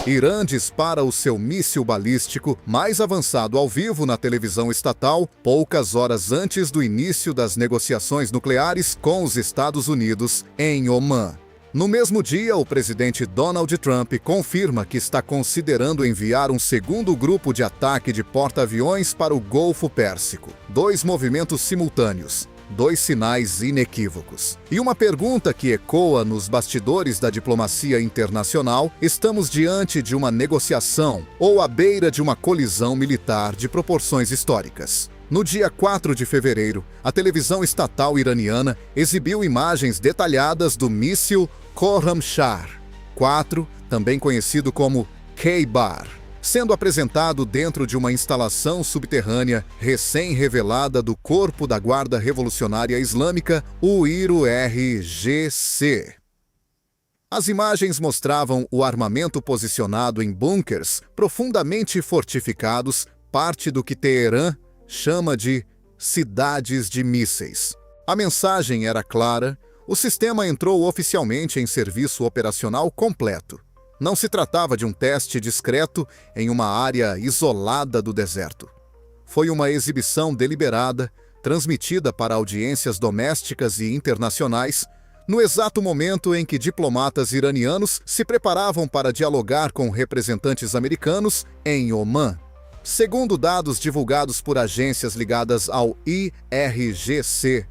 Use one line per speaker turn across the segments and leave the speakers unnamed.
Irã dispara o seu míssil balístico mais avançado ao vivo na televisão estatal, poucas horas antes do início das negociações nucleares com os Estados Unidos em Omã. No mesmo dia, o presidente Donald Trump confirma que está considerando enviar um segundo grupo de ataque de porta-aviões para o Golfo Pérsico. 2 movimentos simultâneos, 2 sinais inequívocos. E uma pergunta que ecoa nos bastidores da diplomacia internacional: estamos diante de uma negociação ou à beira de uma colisão militar de proporções históricas? No dia 4 de fevereiro, a televisão estatal iraniana exibiu imagens detalhadas do míssil Khorramshahr-4, também conhecido como K-Bar, sendo apresentado dentro de uma instalação subterrânea recém-revelada do Corpo da Guarda Revolucionária Islâmica, o IRGC. As imagens mostravam o armamento posicionado em bunkers profundamente fortificados, parte do que Teherã chama de cidades de mísseis. A mensagem era clara: o sistema entrou oficialmente em serviço operacional completo. Não se tratava de um teste discreto em uma área isolada do deserto. Foi uma exibição deliberada, transmitida para audiências domésticas e internacionais, no exato momento em que diplomatas iranianos se preparavam para dialogar com representantes americanos em Omã. Segundo dados divulgados por agências ligadas ao IRGC,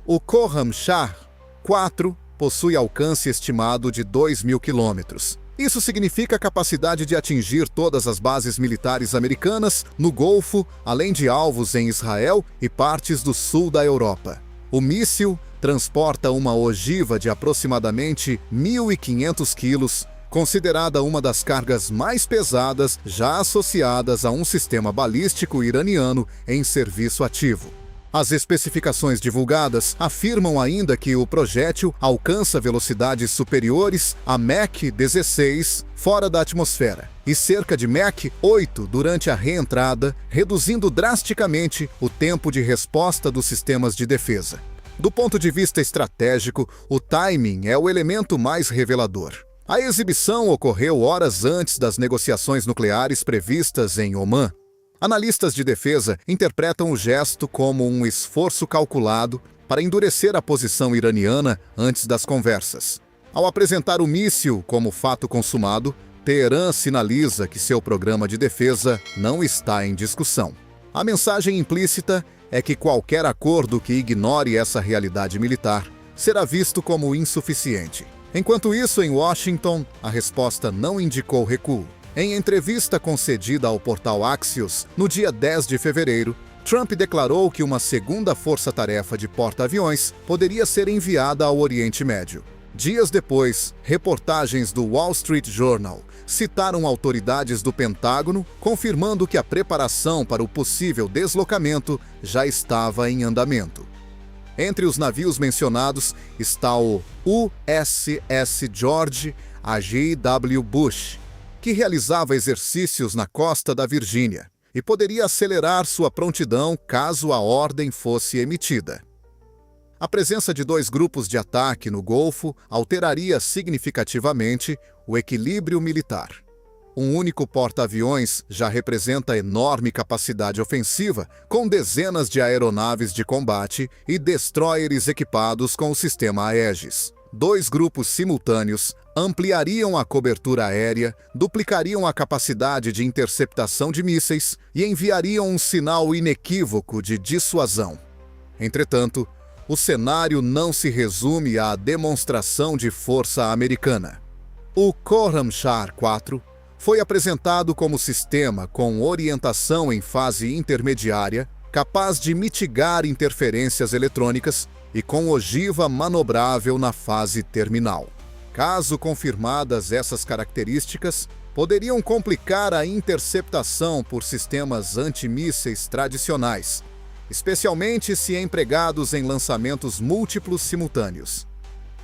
o Khorramshahr-4 possui alcance estimado de 2.000 quilômetros. Isso significa capacidade de atingir todas as bases militares americanas no Golfo, além de alvos em Israel e partes do sul da Europa. O míssil transporta uma ogiva de aproximadamente 1.500 quilos, considerada uma das cargas mais pesadas já associadas a um sistema balístico iraniano em serviço ativo. As especificações divulgadas afirmam ainda que o projétil alcança velocidades superiores a Mach 16 fora da atmosfera e cerca de Mach 8 durante a reentrada, reduzindo drasticamente o tempo de resposta dos sistemas de defesa. Do ponto de vista estratégico, o timing é o elemento mais revelador. A exibição ocorreu horas antes das negociações nucleares previstas em Omã. Analistas de defesa interpretam o gesto como um esforço calculado para endurecer a posição iraniana antes das conversas. Ao apresentar o míssil como fato consumado, Teherã sinaliza que seu programa de defesa não está em discussão. A mensagem implícita é que qualquer acordo que ignore essa realidade militar será visto como insuficiente. Enquanto isso, em Washington, a resposta não indicou recuo. Em entrevista concedida ao portal Axios, no dia 10 de fevereiro, Trump declarou que uma segunda força-tarefa de porta-aviões poderia ser enviada ao Oriente Médio. Dias depois, reportagens do Wall Street Journal citaram autoridades do Pentágono confirmando que a preparação para o possível deslocamento já estava em andamento. Entre os navios mencionados está o USS George H.W. Bush, que realizava exercícios na costa da Virgínia e poderia acelerar sua prontidão caso a ordem fosse emitida. A presença de 2 grupos de ataque no Golfo alteraria significativamente o equilíbrio militar. Um único porta-aviões já representa enorme capacidade ofensiva, com dezenas de aeronaves de combate e destroyers equipados com o sistema Aegis. 2 grupos simultâneos ampliariam a cobertura aérea, duplicariam a capacidade de interceptação de mísseis e enviariam um sinal inequívoco de dissuasão. Entretanto, o cenário não se resume à demonstração de força americana. O Khorramshahr-4 foi apresentado como sistema com orientação em fase intermediária, capaz de mitigar interferências eletrônicas e com ogiva manobrável na fase terminal. Caso confirmadas essas características, poderiam complicar a interceptação por sistemas antimísseis tradicionais, especialmente se empregados em lançamentos múltiplos simultâneos.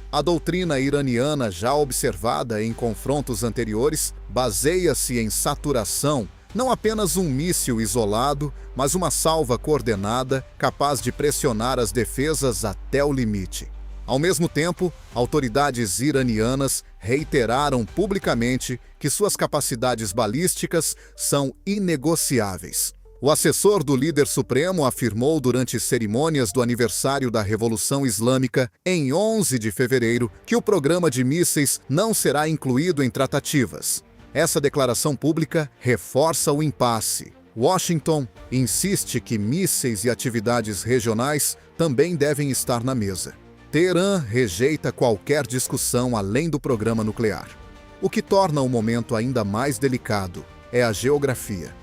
A doutrina iraniana já observada em confrontos anteriores baseia-se em saturação, não apenas um míssil isolado, mas uma salva coordenada capaz de pressionar as defesas até o limite. Ao mesmo tempo, autoridades iranianas reiteraram publicamente que suas capacidades balísticas são inegociáveis. O assessor do líder supremo afirmou durante cerimônias do aniversário da Revolução Islâmica, em 11 de fevereiro, que o programa de mísseis não será incluído em tratativas. Essa declaração pública reforça o impasse. Washington insiste que mísseis e atividades regionais também devem estar na mesa. Teherã rejeita qualquer discussão além do programa nuclear. O que torna o momento ainda mais delicado é a geografia.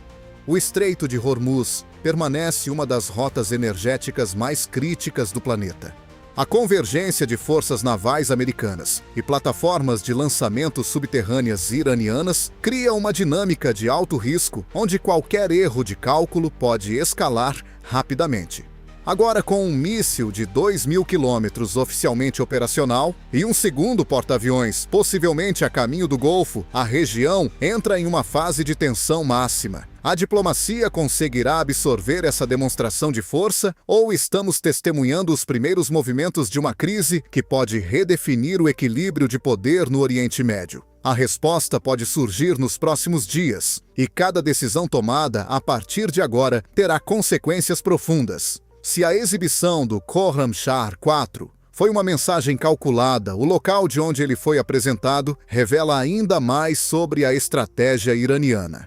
O Estreito de Hormuz permanece uma das rotas energéticas mais críticas do planeta. A convergência de forças navais americanas e plataformas de lançamento subterrâneas iranianas cria uma dinâmica de alto risco onde qualquer erro de cálculo pode escalar rapidamente. Agora, com um míssil de 2.000 quilômetros oficialmente operacional e um segundo porta-aviões possivelmente a caminho do Golfo, a região entra em uma fase de tensão máxima. A diplomacia conseguirá absorver essa demonstração de força ou estamos testemunhando os primeiros movimentos de uma crise que pode redefinir o equilíbrio de poder no Oriente Médio? A resposta pode surgir nos próximos dias, e cada decisão tomada a partir de agora terá consequências profundas. Se a exibição do Khorramshahr 4 foi uma mensagem calculada, o local de onde ele foi apresentado revela ainda mais sobre a estratégia iraniana.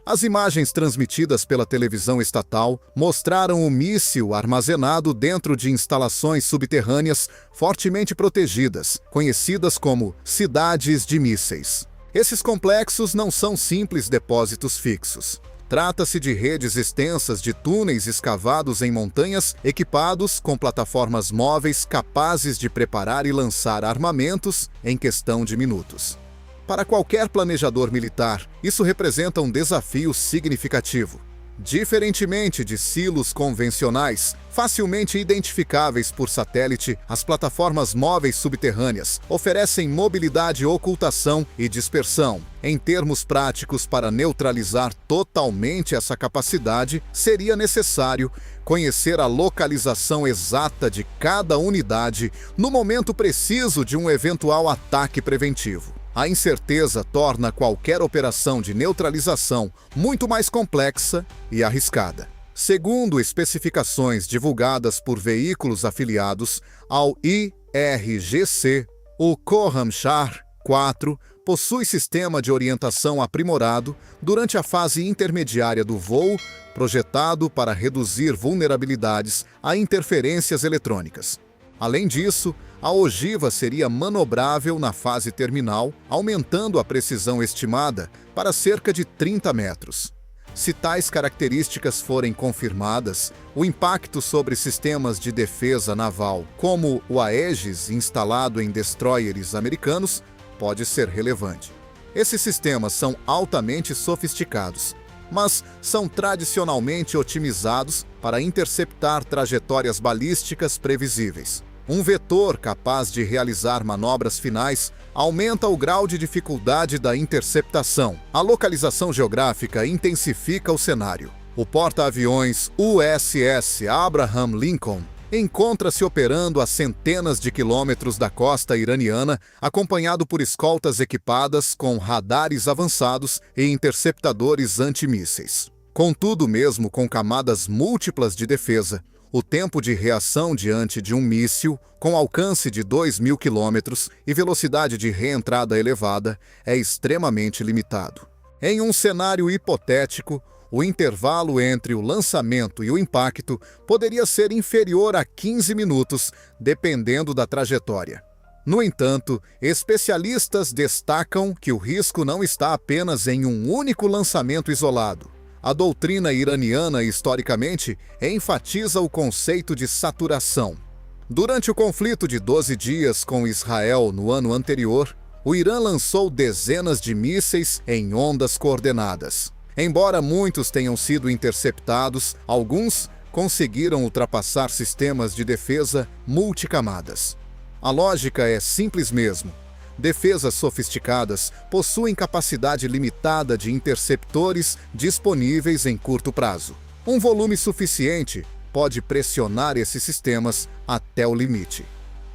As imagens transmitidas pela televisão estatal mostraram o míssil armazenado dentro de instalações subterrâneas fortemente protegidas, conhecidas como cidades de mísseis. Esses complexos não são simples depósitos fixos. Trata-se de redes extensas de túneis escavados em montanhas, equipados com plataformas móveis capazes de preparar e lançar armamentos em questão de minutos. Para qualquer planejador militar, isso representa um desafio significativo. Diferentemente de silos convencionais, facilmente identificáveis por satélite, as plataformas móveis subterrâneas oferecem mobilidade, ocultação e dispersão. Em termos práticos, para neutralizar totalmente essa capacidade, seria necessário conhecer a localização exata de cada unidade no momento preciso de um eventual ataque preventivo. A incerteza torna qualquer operação de neutralização muito mais complexa e arriscada. Segundo especificações divulgadas por veículos afiliados ao IRGC, o Khorramshahr 4 possui sistema de orientação aprimorado durante a fase intermediária do voo, projetado para reduzir vulnerabilidades a interferências eletrônicas. Além disso, a ogiva seria manobrável na fase terminal, aumentando a precisão estimada para cerca de 30 metros. Se tais características forem confirmadas, o impacto sobre sistemas de defesa naval, como o Aegis instalado em destroyers americanos, pode ser relevante. Esses sistemas são altamente sofisticados, mas são tradicionalmente otimizados para interceptar trajetórias balísticas previsíveis. Um vetor capaz de realizar manobras finais aumenta o grau de dificuldade da interceptação. A localização geográfica intensifica o cenário. O porta-aviões USS Abraham Lincoln encontra-se operando a centenas de quilômetros da costa iraniana, acompanhado por escoltas equipadas com radares avançados e interceptadores antimísseis. Contudo, mesmo com camadas múltiplas de defesa, o tempo de reação diante de um míssil com alcance de 2.000 quilômetros e velocidade de reentrada elevada é extremamente limitado. Em um cenário hipotético, o intervalo entre o lançamento e o impacto poderia ser inferior a 15 minutos, dependendo da trajetória. No entanto, especialistas destacam que o risco não está apenas em um único lançamento isolado. A doutrina iraniana, historicamente, enfatiza o conceito de saturação. Durante o conflito de 12 dias com Israel no ano anterior, o Irã lançou dezenas de mísseis em ondas coordenadas. Embora muitos tenham sido interceptados, alguns conseguiram ultrapassar sistemas de defesa multicamadas. A lógica é simples mesmo. Defesas sofisticadas possuem capacidade limitada de interceptores disponíveis em curto prazo. Um volume suficiente pode pressionar esses sistemas até o limite.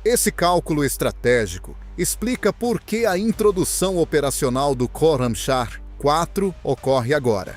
Esse cálculo estratégico explica por que a introdução operacional do Khorramshahr-4 ocorre agora.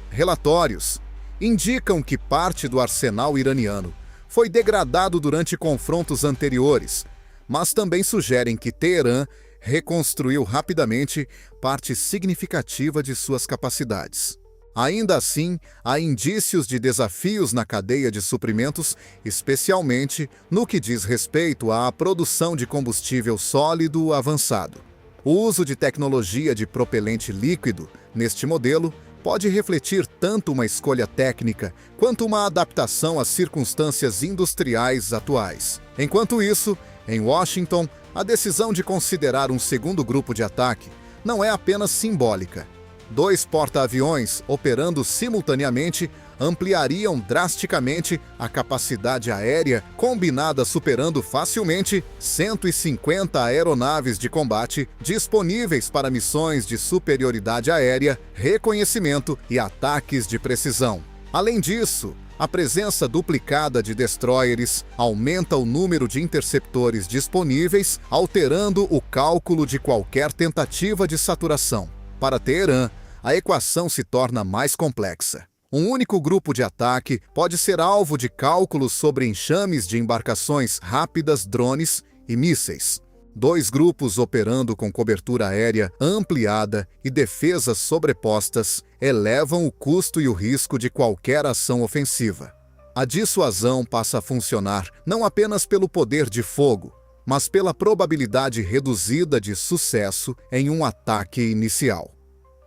Relatórios indicam que parte do arsenal iraniano foi degradado durante confrontos anteriores, mas também sugerem que Teherã reconstruiu rapidamente parte significativa de suas capacidades. Ainda assim, há indícios de desafios na cadeia de suprimentos, especialmente no que diz respeito à produção de combustível sólido avançado. O uso de tecnologia de propelente líquido neste modelo pode refletir tanto uma escolha técnica quanto uma adaptação às circunstâncias industriais atuais. Enquanto isso, em Washington, a decisão de considerar um segundo grupo de ataque não é apenas simbólica. 2 porta-aviões operando simultaneamente ampliariam drasticamente a capacidade aérea combinada, superando facilmente 150 aeronaves de combate disponíveis para missões de superioridade aérea, reconhecimento e ataques de precisão. Além disso, a presença duplicada de destroyers aumenta o número de interceptores disponíveis, alterando o cálculo de qualquer tentativa de saturação. Para Teherã, a equação se torna mais complexa. Um único grupo de ataque pode ser alvo de cálculos sobre enxames de embarcações rápidas, drones e mísseis. 2 grupos operando com cobertura aérea ampliada e defesas sobrepostas elevam o custo e o risco de qualquer ação ofensiva. A dissuasão passa a funcionar não apenas pelo poder de fogo, mas pela probabilidade reduzida de sucesso em um ataque inicial.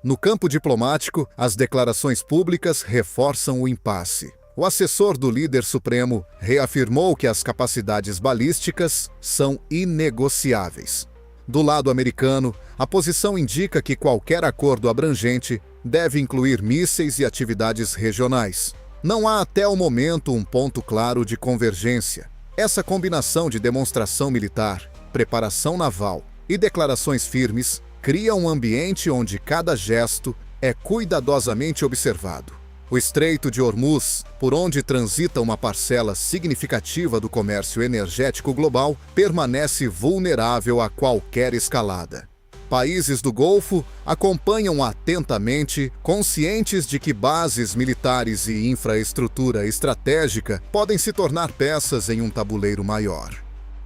No campo diplomático, as declarações públicas reforçam o impasse. O assessor do líder supremo reafirmou que as capacidades balísticas são inegociáveis. Do lado americano, a posição indica que qualquer acordo abrangente deve incluir mísseis e atividades regionais. Não há até o momento um ponto claro de convergência. Essa combinação de demonstração militar, preparação naval e declarações firmes cria um ambiente onde cada gesto é cuidadosamente observado. O Estreito de Hormuz, por onde transita uma parcela significativa do comércio energético global, permanece vulnerável a qualquer escalada. Países do Golfo acompanham atentamente, conscientes de que bases militares e infraestrutura estratégica podem se tornar peças em um tabuleiro maior.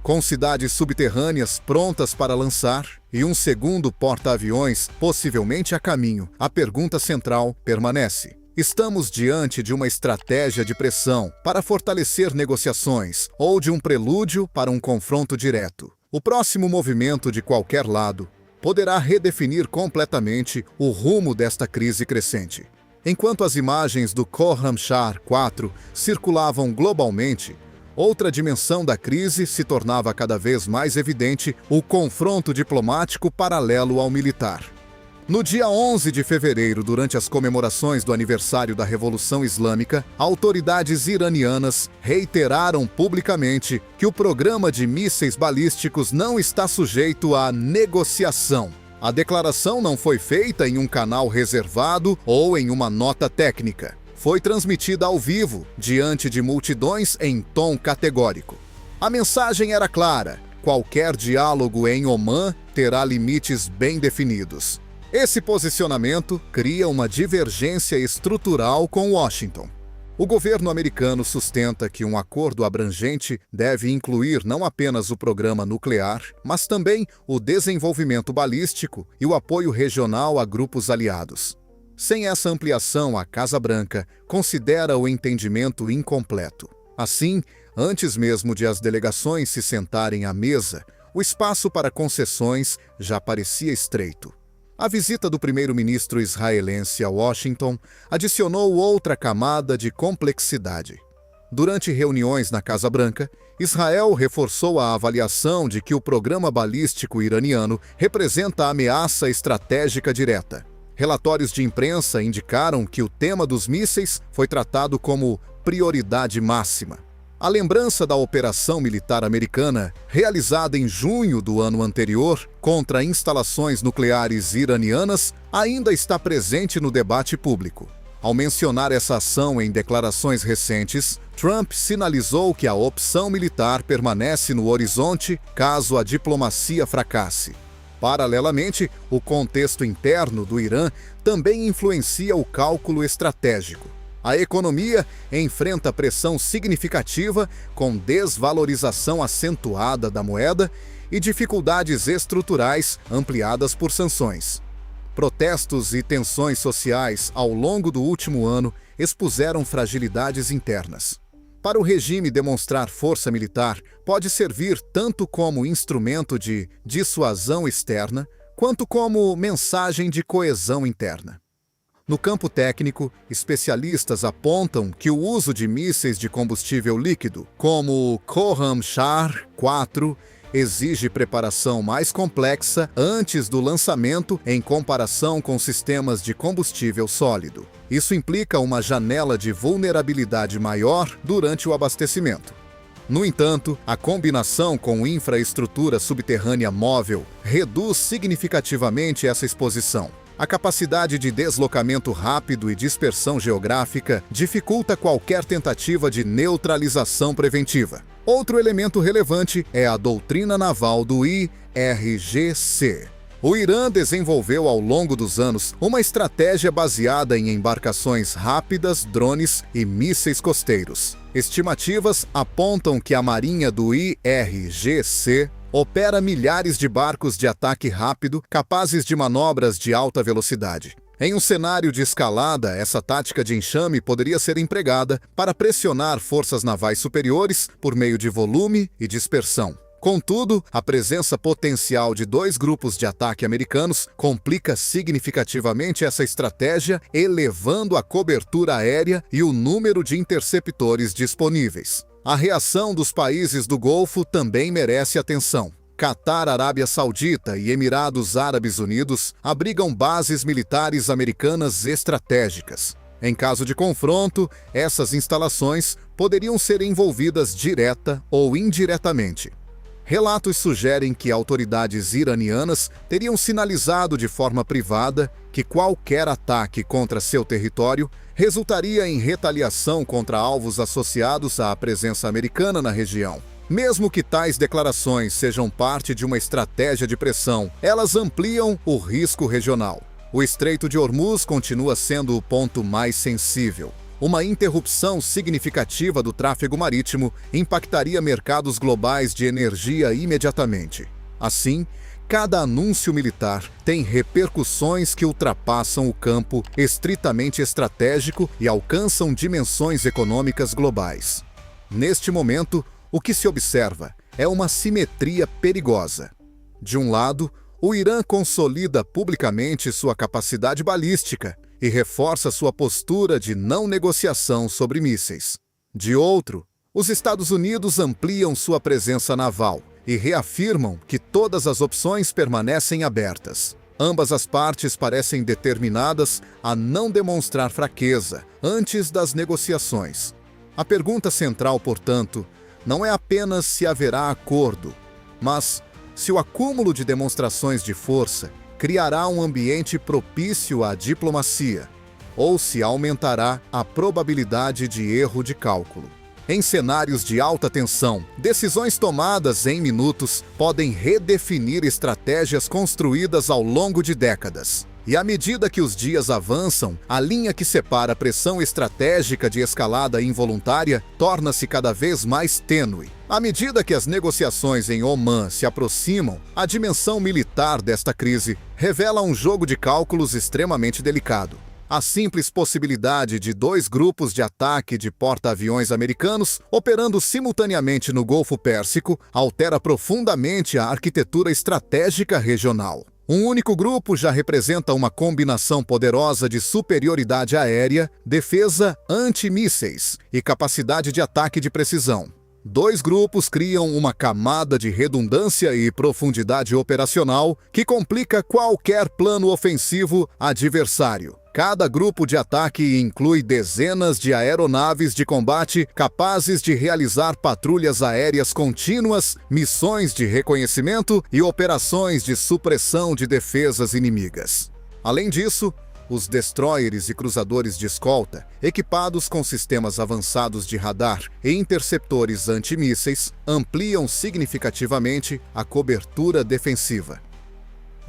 Com cidades subterrâneas prontas para lançar e um segundo porta-aviões possivelmente a caminho, a pergunta central permanece: estamos diante de uma estratégia de pressão para fortalecer negociações ou de um prelúdio para um confronto direto? O próximo movimento de qualquer lado poderá redefinir completamente o rumo desta crise crescente. Enquanto as imagens do Khorramshahr-4 circulavam globalmente, outra dimensão da crise se tornava cada vez mais evidente: o confronto diplomático paralelo ao militar. No dia 11 de fevereiro, durante as comemorações do aniversário da Revolução Islâmica, autoridades iranianas reiteraram publicamente que o programa de mísseis balísticos não está sujeito à negociação. A declaração não foi feita em um canal reservado ou em uma nota técnica. Foi transmitida ao vivo, diante de multidões em tom categórico. A mensagem era clara: qualquer diálogo em Omã terá limites bem definidos. Esse posicionamento cria uma divergência estrutural com Washington. O governo americano sustenta que um acordo abrangente deve incluir não apenas o programa nuclear, mas também o desenvolvimento balístico e o apoio regional a grupos aliados. Sem essa ampliação, a Casa Branca considera o entendimento incompleto. Assim, antes mesmo de as delegações se sentarem à mesa, o espaço para concessões já parecia estreito. A visita do primeiro-ministro israelense a Washington adicionou outra camada de complexidade. Durante reuniões na Casa Branca, Israel reforçou a avaliação de que o programa balístico iraniano representa ameaça estratégica direta. Relatórios de imprensa indicaram que o tema dos mísseis foi tratado como prioridade máxima. A lembrança da operação militar americana, realizada em junho do ano anterior contra instalações nucleares iranianas, ainda está presente no debate público. Ao mencionar essa ação em declarações recentes, Trump sinalizou que a opção militar permanece no horizonte caso a diplomacia fracasse. Paralelamente, o contexto interno do Irã também influencia o cálculo estratégico. A economia enfrenta pressão significativa com desvalorização acentuada da moeda e dificuldades estruturais ampliadas por sanções. Protestos e tensões sociais ao longo do último ano expuseram fragilidades internas. Para o regime, demonstrar força militar pode servir tanto como instrumento de dissuasão externa, quanto como mensagem de coesão interna. No campo técnico, especialistas apontam que o uso de mísseis de combustível líquido, como o Khorramshahr-4, exige preparação mais complexa antes do lançamento em comparação com sistemas de combustível sólido. Isso implica uma janela de vulnerabilidade maior durante o abastecimento. No entanto, a combinação com infraestrutura subterrânea móvel reduz significativamente essa exposição. A capacidade de deslocamento rápido e dispersão geográfica dificulta qualquer tentativa de neutralização preventiva. Outro elemento relevante é a doutrina naval do IRGC. O Irã desenvolveu ao longo dos anos uma estratégia baseada em embarcações rápidas, drones e mísseis costeiros. Estimativas apontam que a marinha do IRGC opera milhares de barcos de ataque rápido capazes de manobras de alta velocidade. Em um cenário de escalada, essa tática de enxame poderia ser empregada para pressionar forças navais superiores por meio de volume e dispersão. Contudo, a presença potencial de dois grupos de ataque americanos complica significativamente essa estratégia, elevando a cobertura aérea e o número de interceptores disponíveis. A reação dos países do Golfo também merece atenção. Catar, Arábia Saudita e Emirados Árabes Unidos abrigam bases militares americanas estratégicas. Em caso de confronto, essas instalações poderiam ser envolvidas direta ou indiretamente. Relatos sugerem que autoridades iranianas teriam sinalizado de forma privada que qualquer ataque contra seu território resultaria em retaliação contra alvos associados à presença americana na região. Mesmo que tais declarações sejam parte de uma estratégia de pressão, elas ampliam o risco regional. O Estreito de Hormuz continua sendo o ponto mais sensível. Uma interrupção significativa do tráfego marítimo impactaria mercados globais de energia imediatamente. Assim, cada anúncio militar tem repercussões que ultrapassam o campo estritamente estratégico e alcançam dimensões econômicas globais. Neste momento, o que se observa é uma simetria perigosa. De um lado, o Irã consolida publicamente sua capacidade balística e reforça sua postura de não negociação sobre mísseis. De outro, os Estados Unidos ampliam sua presença naval e reafirmam que todas as opções permanecem abertas. Ambas as partes parecem determinadas a não demonstrar fraqueza antes das negociações. A pergunta central, portanto, não é apenas se haverá acordo, mas se o acúmulo de demonstrações de força criará um ambiente propício à diplomacia, ou se aumentará a probabilidade de erro de cálculo. Em cenários de alta tensão, decisões tomadas em minutos podem redefinir estratégias construídas ao longo de décadas. E à medida que os dias avançam, a linha que separa a pressão estratégica de escalada involuntária torna-se cada vez mais tênue. À medida que as negociações em Omã se aproximam, a dimensão militar desta crise revela um jogo de cálculos extremamente delicado. A simples possibilidade de dois grupos de ataque de porta-aviões americanos operando simultaneamente no Golfo Pérsico altera profundamente a arquitetura estratégica regional. Um único grupo já representa uma combinação poderosa de superioridade aérea, defesa antimísseis e capacidade de ataque de precisão. Dois grupos criam uma camada de redundância e profundidade operacional que complica qualquer plano ofensivo adversário. Cada grupo de ataque inclui dezenas de aeronaves de combate capazes de realizar patrulhas aéreas contínuas, missões de reconhecimento e operações de supressão de defesas inimigas. Além disso, Os destroyers e cruzadores de escolta, equipados com sistemas avançados de radar e interceptores antimísseis, ampliam significativamente a cobertura defensiva.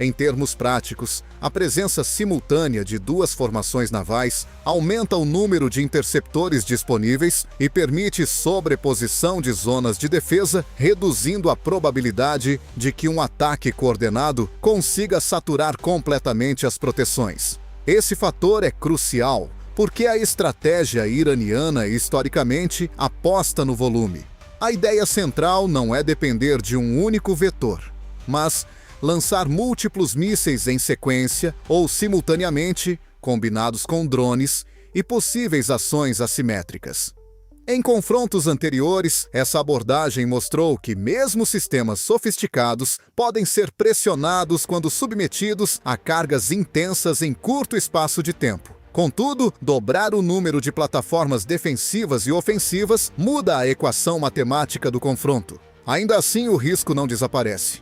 Em termos práticos, a presença simultânea de duas formações navais aumenta o número de interceptores disponíveis e permite sobreposição de zonas de defesa, reduzindo a probabilidade de que um ataque coordenado consiga saturar completamente as proteções. Esse fator é crucial, porque a estratégia iraniana, historicamente, aposta no volume. A ideia central não é depender de um único vetor, mas lançar múltiplos mísseis em sequência ou simultaneamente, combinados com drones e possíveis ações assimétricas. Em confrontos anteriores, essa abordagem mostrou que mesmo sistemas sofisticados podem ser pressionados quando submetidos a cargas intensas em curto espaço de tempo. Contudo, dobrar o número de plataformas defensivas e ofensivas muda a equação matemática do confronto. Ainda assim, o risco não desaparece.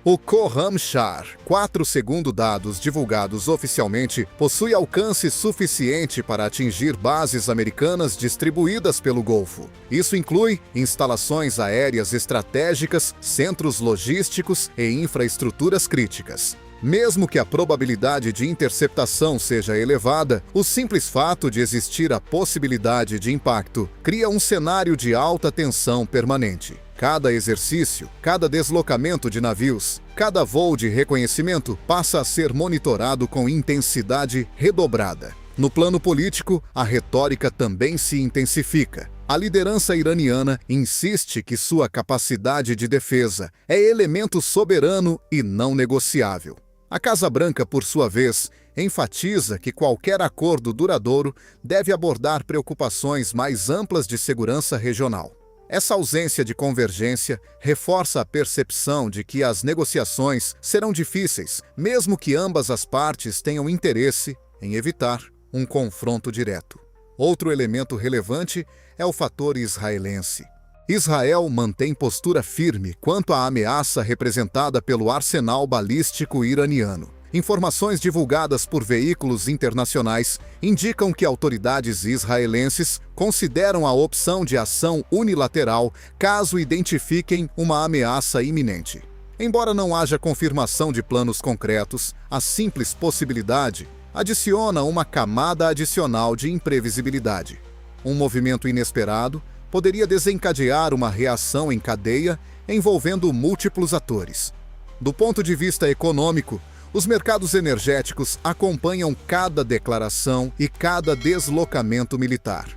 O Khorramshahr 4, segundo dados divulgados oficialmente, possui alcance suficiente para atingir bases americanas distribuídas pelo Golfo. Isso inclui instalações aéreas estratégicas, centros logísticos e infraestruturas críticas. Mesmo que a probabilidade de interceptação seja elevada, o simples fato de existir a possibilidade de impacto cria um cenário de alta tensão permanente. Cada exercício, cada deslocamento de navios, cada voo de reconhecimento passa a ser monitorado com intensidade redobrada. No plano político, a retórica também se intensifica. A liderança iraniana insiste que sua capacidade de defesa é elemento soberano e não negociável. A Casa Branca, por sua vez, enfatiza que qualquer acordo duradouro deve abordar preocupações mais amplas de segurança regional. Essa ausência de convergência reforça a percepção de que as negociações serão difíceis, mesmo que ambas as partes tenham interesse em evitar um confronto direto. Outro elemento relevante é o fator israelense. Israel mantém postura firme quanto à ameaça representada pelo arsenal balístico iraniano. Informações divulgadas por veículos internacionais indicam que autoridades israelenses consideram a opção de ação unilateral caso identifiquem uma ameaça iminente. Embora não haja confirmação de planos concretos, a simples possibilidade adiciona uma camada adicional de imprevisibilidade. Um movimento inesperado poderia desencadear uma reação em cadeia envolvendo múltiplos atores. Do ponto de vista econômico, os mercados energéticos acompanham cada declaração e cada deslocamento militar.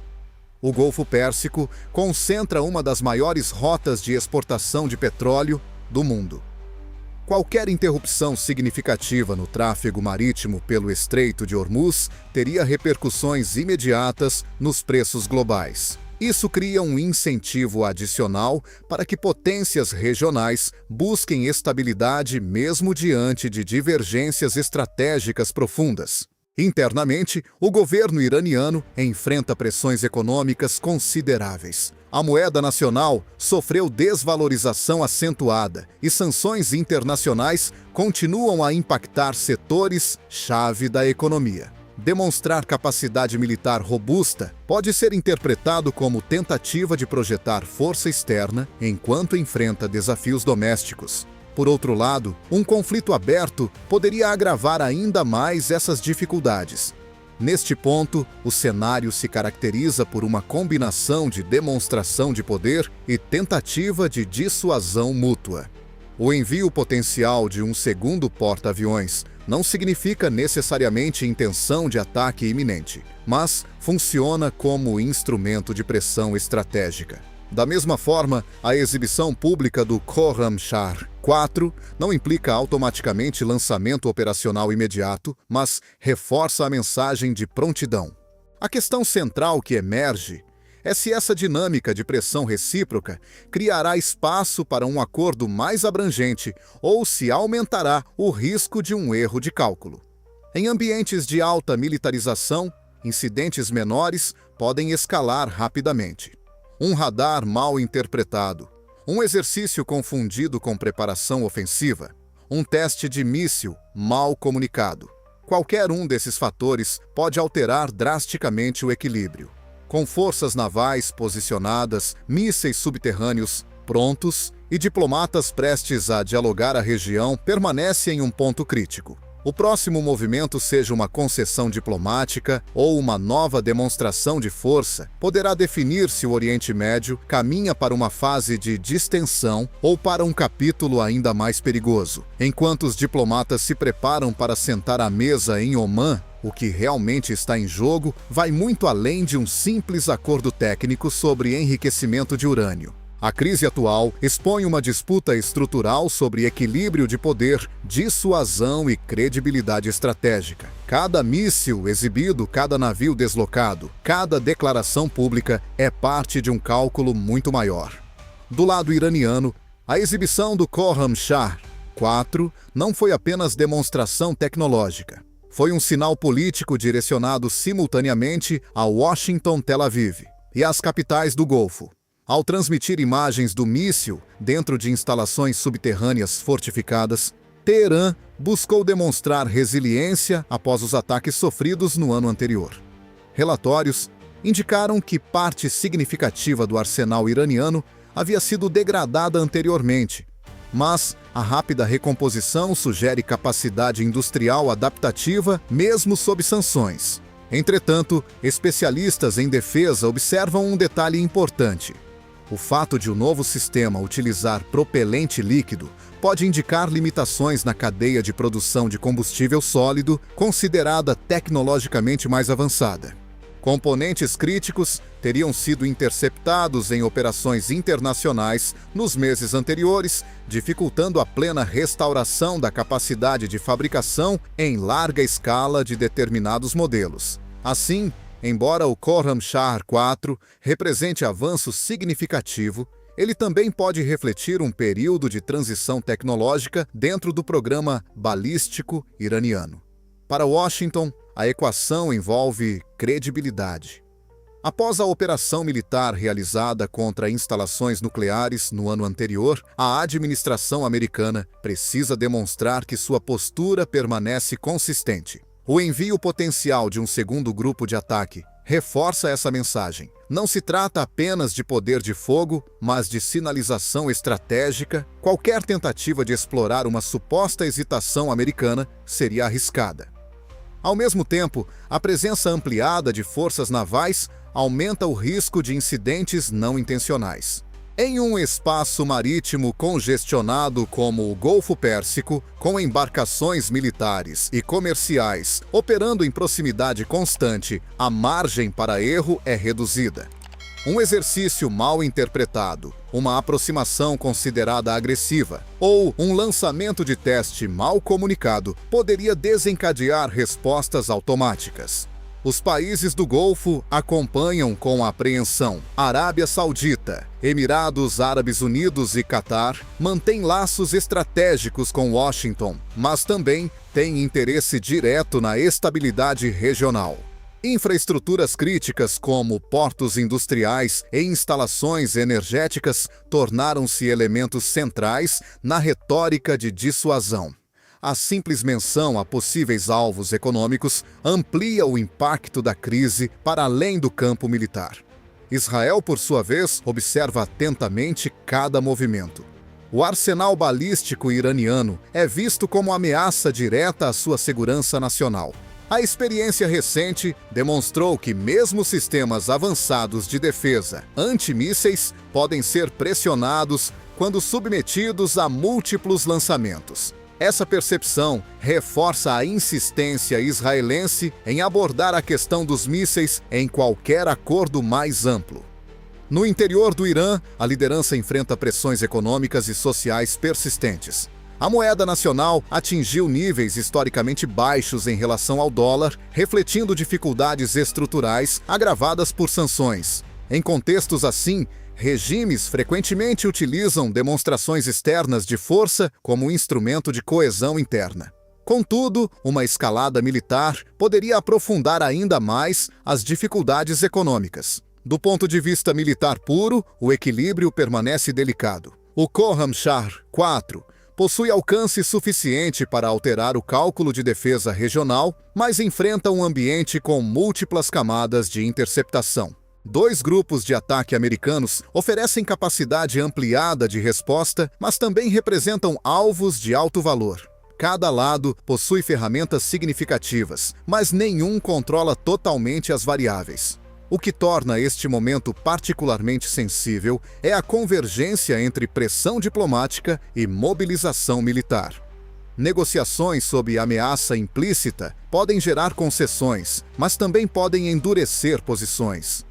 O Golfo Pérsico concentra uma das maiores rotas de exportação de petróleo do mundo. Qualquer interrupção significativa no tráfego marítimo pelo Estreito de Hormuz teria repercussões imediatas nos preços globais. Isso cria um incentivo adicional para que potências regionais busquem estabilidade mesmo diante de divergências estratégicas profundas. Internamente, o governo iraniano enfrenta pressões econômicas consideráveis. A moeda nacional sofreu desvalorização acentuada e sanções internacionais continuam a impactar setores-chave da economia. Demonstrar capacidade militar robusta pode ser interpretado como tentativa de projetar força externa enquanto enfrenta desafios domésticos. Por outro lado, um conflito aberto poderia agravar ainda mais essas dificuldades. Neste ponto, o cenário se caracteriza por uma combinação de demonstração de poder e tentativa de dissuasão mútua. O envio potencial de um segundo porta-aviões não significa necessariamente intenção de ataque iminente, mas funciona como instrumento de pressão estratégica. Da mesma forma, a exibição pública do Khorramshahr 4 não implica automaticamente lançamento operacional imediato, mas reforça a mensagem de prontidão. A questão central que emerge é se essa dinâmica de pressão recíproca criará espaço para um acordo mais abrangente ou se aumentará o risco de um erro de cálculo. Em ambientes de alta militarização, incidentes menores podem escalar rapidamente. Um radar mal interpretado, um exercício confundido com preparação ofensiva, um teste de míssil mal comunicado. qualquer um desses fatores pode alterar drasticamente o equilíbrio. Com forças navais posicionadas, mísseis subterrâneos prontos e diplomatas prestes a dialogar, a região permanece em um ponto crítico. O próximo movimento, seja uma concessão diplomática ou uma nova demonstração de força, poderá definir se o Oriente Médio caminha para uma fase de distensão ou para um capítulo ainda mais perigoso. Enquanto os diplomatas se preparam para sentar à mesa em Omã, o que realmente está em jogo vai muito além de um simples acordo técnico sobre enriquecimento de urânio. A crise atual expõe uma disputa estrutural sobre equilíbrio de poder, dissuasão e credibilidade estratégica. Cada míssil exibido, cada navio deslocado, cada declaração pública é parte de um cálculo muito maior. Do lado iraniano, a exibição do Khorramshahr-4 não foi apenas demonstração tecnológica. Foi um sinal político direcionado simultaneamente a Washington, Tel Aviv e às capitais do Golfo. Ao transmitir imagens do míssil dentro de instalações subterrâneas fortificadas, Teherã buscou demonstrar resiliência após os ataques sofridos no ano anterior. Relatórios indicaram que parte significativa do arsenal iraniano havia sido degradada anteriormente, mas a rápida recomposição sugere capacidade industrial adaptativa mesmo sob sanções. Entretanto, especialistas em defesa observam um detalhe importante. O fato de o novo sistema utilizar propelente líquido pode indicar limitações na cadeia de produção de combustível sólido, considerada tecnologicamente mais avançada. Componentes críticos teriam sido interceptados em operações internacionais nos meses anteriores, dificultando a plena restauração da capacidade de fabricação em larga escala de determinados modelos. Assim, embora o Khorramshahr-4 represente avanço significativo, ele também pode refletir um período de transição tecnológica dentro do programa balístico iraniano. Para Washington, a equação envolve credibilidade. Após a operação militar realizada contra instalações nucleares no ano anterior, a administração americana precisa demonstrar que sua postura permanece consistente. O envio potencial de um segundo grupo de ataque reforça essa mensagem. Não se trata apenas de poder de fogo, mas de sinalização estratégica. Qualquer tentativa de explorar uma suposta hesitação americana seria arriscada. Ao mesmo tempo, a presença ampliada de forças navais aumenta o risco de incidentes não intencionais. Em um espaço marítimo congestionado como o Golfo Pérsico, com embarcações militares e comerciais operando em proximidade constante, a margem para erro é reduzida. Um exercício mal interpretado, uma aproximação considerada agressiva ou um lançamento de teste mal comunicado poderia desencadear respostas automáticas. Os países do Golfo acompanham com apreensão. Arábia Saudita, Emirados Árabes Unidos e Catar mantêm laços estratégicos com Washington, mas também têm interesse direto na estabilidade regional. Infraestruturas críticas como portos industriais e instalações energéticas tornaram-se elementos centrais na retórica de dissuasão. A simples menção a possíveis alvos econômicos amplia o impacto da crise para além do campo militar. Israel, por sua vez, observa atentamente cada movimento. O arsenal balístico iraniano é visto como ameaça direta à sua segurança nacional. A experiência recente demonstrou que mesmo sistemas avançados de defesa antimísseis podem ser pressionados quando submetidos a múltiplos lançamentos. Essa percepção reforça a insistência israelense em abordar a questão dos mísseis em qualquer acordo mais amplo. No interior do Irã, a liderança enfrenta pressões econômicas e sociais persistentes. A moeda nacional atingiu níveis historicamente baixos em relação ao dólar, refletindo dificuldades estruturais agravadas por sanções. Em contextos assim, regimes frequentemente utilizam demonstrações externas de força como instrumento de coesão interna. Contudo, uma escalada militar poderia aprofundar ainda mais as dificuldades econômicas. Do ponto de vista militar puro, o equilíbrio permanece delicado. O Khorramshahr-4 possui alcance suficiente para alterar o cálculo de defesa regional, mas enfrenta um ambiente com múltiplas camadas de interceptação. Dois grupos de ataque americanos oferecem capacidade ampliada de resposta, mas também representam alvos de alto valor. Cada lado possui ferramentas significativas, mas nenhum controla totalmente as variáveis. O que torna este momento particularmente sensível é a convergência entre pressão diplomática e mobilização militar. Negociações sob ameaça implícita podem gerar concessões, mas também podem endurecer posições.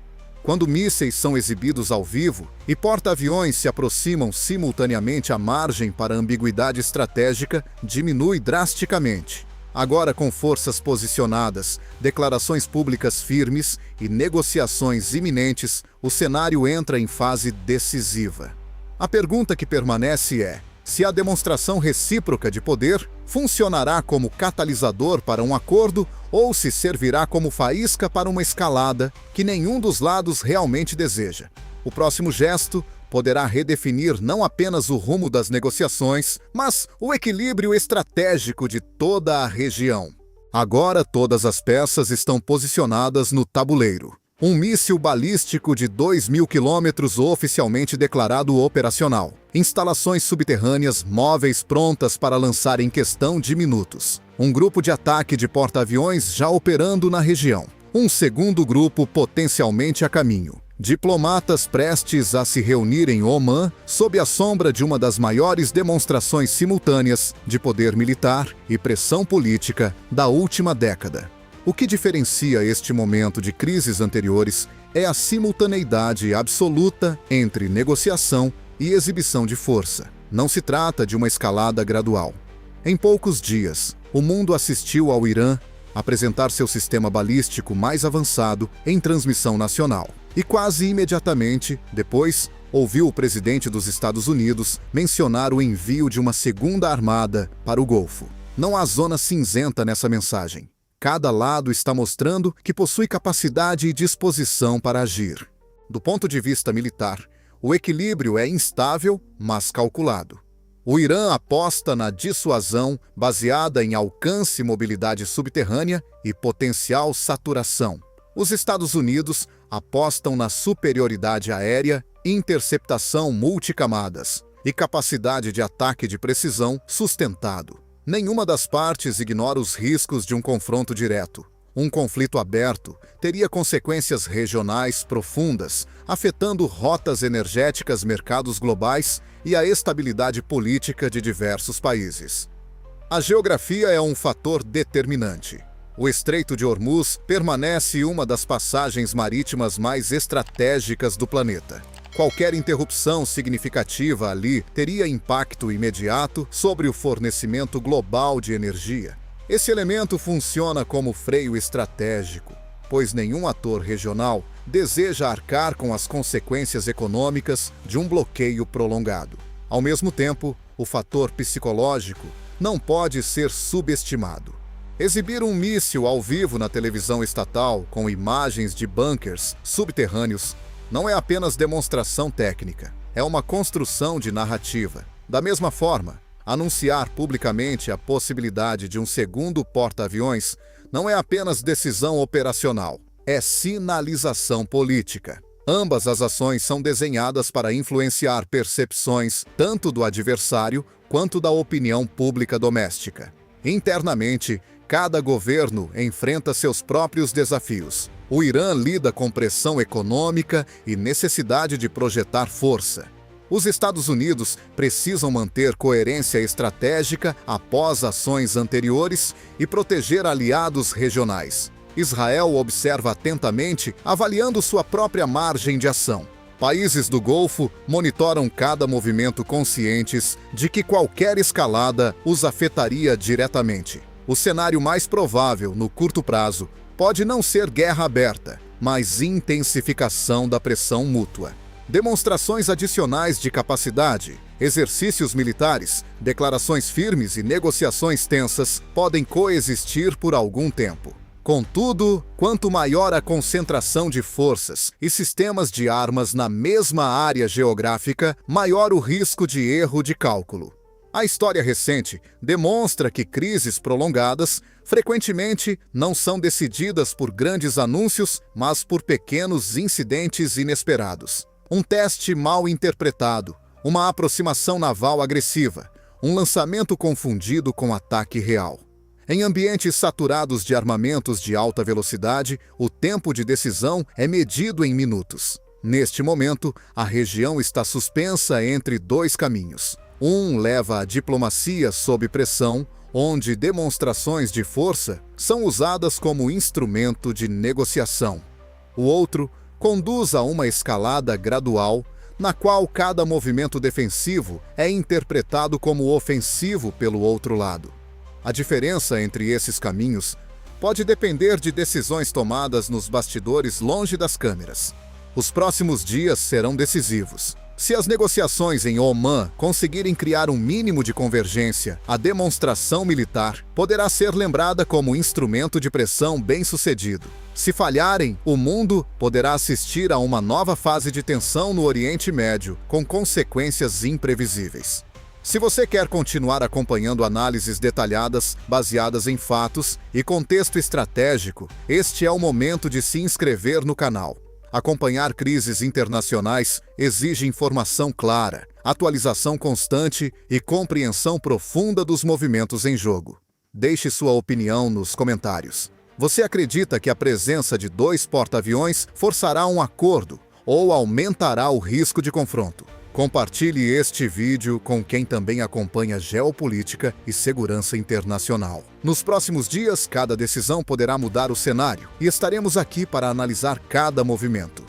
Quando mísseis são exibidos ao vivo e porta-aviões se aproximam simultaneamente à margem para a ambiguidade estratégica, diminui drasticamente. Agora, com forças posicionadas, declarações públicas firmes e negociações iminentes, o cenário entra em fase decisiva. A pergunta que permanece é: se a demonstração recíproca de poder funcionará como catalisador para um acordo ou se servirá como faísca para uma escalada que nenhum dos lados realmente deseja. O próximo gesto poderá redefinir não apenas o rumo das negociações, mas o equilíbrio estratégico de toda a região. Agora todas as peças estão posicionadas no tabuleiro. Um míssil balístico de 2.000 quilômetros oficialmente declarado operacional. Instalações subterrâneas móveis prontas para lançar em questão de minutos. Um grupo de ataque de porta-aviões já operando na região. Um segundo grupo potencialmente a caminho. Diplomatas prestes a se reunir em Omã sob a sombra de uma das maiores demonstrações simultâneas de poder militar e pressão política da última década. O que diferencia este momento de crises anteriores é a simultaneidade absoluta entre negociação e exibição de força. Não se trata de uma escalada gradual. Em poucos dias, o mundo assistiu ao Irã apresentar seu sistema balístico mais avançado em transmissão nacional. E quase imediatamente, depois, ouviu o presidente dos Estados Unidos mencionar o envio de uma segunda armada para o Golfo. Não há zona cinzenta nessa mensagem. Cada lado está mostrando que possui capacidade e disposição para agir. Do ponto de vista militar, o equilíbrio é instável, mas calculado. O Irã aposta na dissuasão baseada em alcance e mobilidade subterrânea e potencial saturação. Os Estados Unidos apostam na superioridade aérea, interceptação multicamadas e capacidade de ataque de precisão sustentado. Nenhuma das partes ignora os riscos de um confronto direto. Um conflito aberto teria consequências regionais profundas, afetando rotas energéticas, mercados globais e a estabilidade política de diversos países. A geografia é um fator determinante. O Estreito de Hormuz permanece uma das passagens marítimas mais estratégicas do planeta. Qualquer interrupção significativa ali teria impacto imediato sobre o fornecimento global de energia. Esse elemento funciona como freio estratégico, pois nenhum ator regional deseja arcar com as consequências econômicas de um bloqueio prolongado. Ao mesmo tempo, o fator psicológico não pode ser subestimado. Exibir um míssil ao vivo na televisão estatal com imagens de bunkers subterrâneos não é apenas demonstração técnica, é uma construção de narrativa. Da mesma forma, anunciar publicamente a possibilidade de um segundo porta-aviões não é apenas decisão operacional, é sinalização política. Ambas as ações são desenhadas para influenciar percepções tanto do adversário quanto da opinião pública doméstica. Internamente, cada governo enfrenta seus próprios desafios. O Irã lida com pressão econômica e necessidade de projetar força. Os Estados Unidos precisam manter coerência estratégica após ações anteriores e proteger aliados regionais. Israel observa atentamente, avaliando sua própria margem de ação. Países do Golfo monitoram cada movimento conscientes de que qualquer escalada os afetaria diretamente. O cenário mais provável, no curto prazo, pode não ser guerra aberta, mas intensificação da pressão mútua. Demonstrações adicionais de capacidade, exercícios militares, declarações firmes e negociações tensas podem coexistir por algum tempo. Contudo, quanto maior a concentração de forças e sistemas de armas na mesma área geográfica, maior o risco de erro de cálculo. A história recente demonstra que crises prolongadas frequentemente não são decididas por grandes anúncios, mas por pequenos incidentes inesperados. Um teste mal interpretado, uma aproximação naval agressiva, um lançamento confundido com ataque real. Em ambientes saturados de armamentos de alta velocidade, o tempo de decisão é medido em minutos. Neste momento, a região está suspensa entre dois caminhos. Um leva à diplomacia sob pressão, onde demonstrações de força são usadas como instrumento de negociação. O outro conduz a uma escalada gradual, na qual cada movimento defensivo é interpretado como ofensivo pelo outro lado. A diferença entre esses caminhos pode depender de decisões tomadas nos bastidores longe das câmeras. Os próximos dias serão decisivos. Se as negociações em Omã conseguirem criar um mínimo de convergência, a demonstração militar poderá ser lembrada como instrumento de pressão bem-sucedido. Se falharem, o mundo poderá assistir a uma nova fase de tensão no Oriente Médio, com consequências imprevisíveis. Se você quer continuar acompanhando análises detalhadas, baseadas em fatos e contexto estratégico, este é o momento de se inscrever no canal. Acompanhar crises internacionais exige informação clara, atualização constante e compreensão profunda dos movimentos em jogo. Deixe sua opinião nos comentários. Você acredita que a presença de 2 porta-aviões forçará um acordo ou aumentará o risco de confronto? Compartilhe este vídeo com quem também acompanha geopolítica e segurança internacional. Nos próximos dias, cada decisão poderá mudar o cenário e estaremos aqui para analisar cada movimento.